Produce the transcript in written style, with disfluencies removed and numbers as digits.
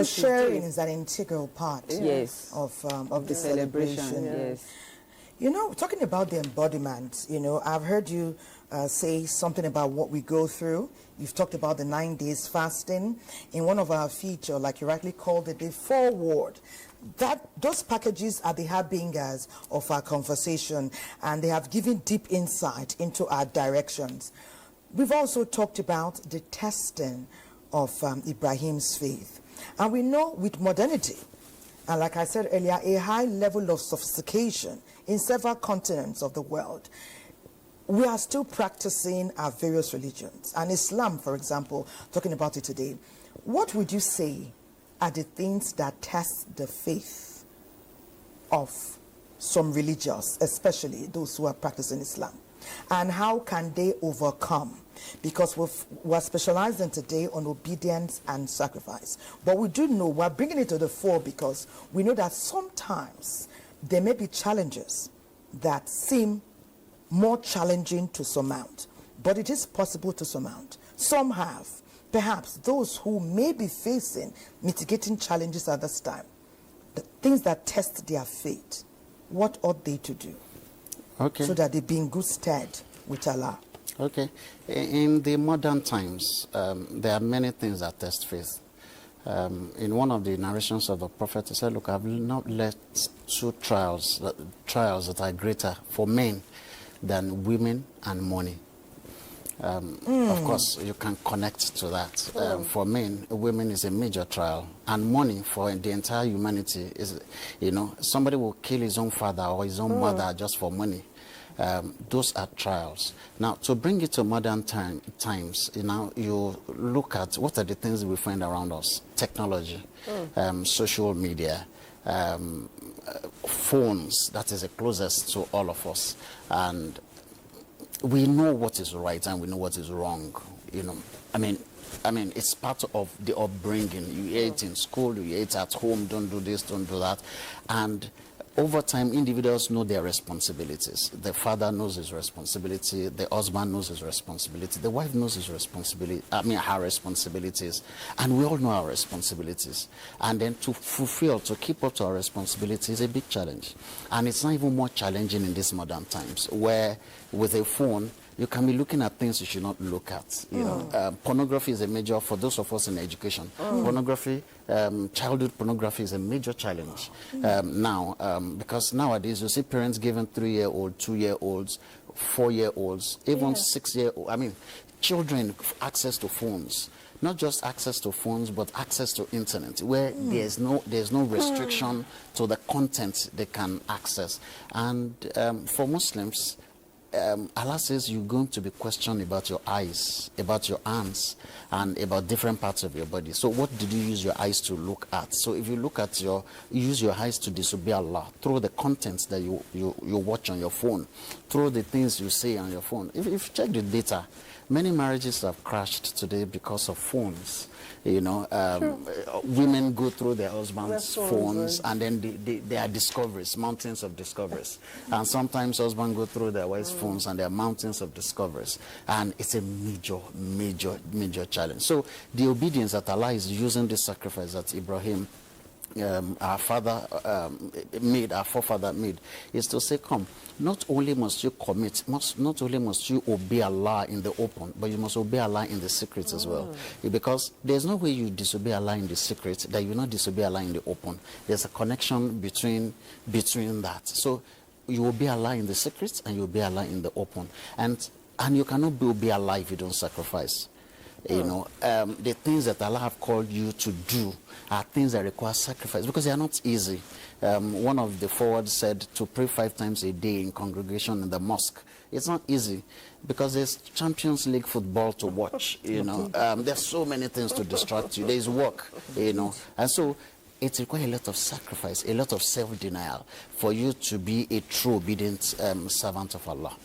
So sharing is an integral part yes. of the celebration. Yes. You know, talking about the embodiment, you know, I've heard you say something about what we go through. You've talked about the 9 days fasting. In one of our feature, like you rightly called it, the forward. Those packages are the harbingers of our conversation, and they have given deep insight into our directions. We've also talked about the testing of Ibrahim's faith. And we know with modernity, and like I said earlier, a high level of sophistication in several continents of the world, we are still practicing our various religions. And Islam, for example, talking about it today, what would you say are the things that test the faith of some religious, especially those who are practicing Islam? And how can they overcome? Because we're specializing today on obedience and sacrifice. But we do know, we're bringing it to the fore because we know that sometimes there may be challenges that seem more challenging to surmount. But it is possible to surmount. Some have. Perhaps those who may be facing mitigating challenges at this time, the things that test their faith, what ought they to do? Okay. So that they be in good stead with Allah. Okay. In the modern times, there are many things that test faith. In one of the narrations of the Prophet, he said, look, I've not let two trials that are greater for men than women and money. Of course, you can connect to that. For men, women is a major trial, and money for the entire humanity is, you know, somebody will kill his own father or his own mother just for money. Those are trials. Now, to bring it to modern times, you know, you look at what are the things we find around us: technology, social media, phones. That is the closest to all of us, and we know what is right and we know what is wrong. You know, I mean, it's part of the upbringing. You hear it in school, you hear it at home. Don't do this, don't do that, and over time, individuals know their responsibilities. The father knows his responsibility. The husband knows his responsibility. The wife knows his responsibility. Her responsibilities. And we all know our responsibilities. And then to keep up to our responsibilities is a big challenge. And it's not even more challenging in these modern times, where with a phone, you can be looking at things you should not look at. You know, pornography is a major, for those of us in education. Pornography, childhood pornography is a major challenge now, because nowadays you see parents giving 3-year-old, 2-year-olds, 4-year-olds, even 6-year-old. Children access to phones. Not just access to phones, but access to internet, where there's no restriction to the content they can access. And for Muslims, Allah says you're going to be questioned about your eyes, about your hands, and about different parts of your body. So what did you use your eyes to look at? So if you look at you use your eyes to disobey Allah through the contents that you watch on your phone, through the things you say on your phone. If you check the data, many marriages have crashed today because of phones. You know, women go through their husbands' phones, and then they are discoveries, mountains of discoveries. And sometimes husbands go through their wives' phones, and there are mountains of discoveries. And it's a major challenge. So the obedience that Allah is using, this sacrifice that Ibrahim, our father made, our forefather made, is to say, come, not only must you commit, not only must you obey Allah in the open, but you must obey Allah in the secret as well. Because there's no way you disobey Allah in the secret that you not disobey Allah in the open. There's a connection between that. So you obey Allah in the secret and you obey Allah in the open. And you cannot obey Allah if you don't sacrifice. You know, the things that Allah have called you to do are things that require sacrifice, because they are not easy. One of the forwards said to pray 5 times a day in congregation in the mosque. It's not easy, because there's Champions League football to watch, you know. There's so many things to distract you. There's work, you know. And so it requires a lot of sacrifice, a lot of self-denial for you to be a true obedient servant of Allah.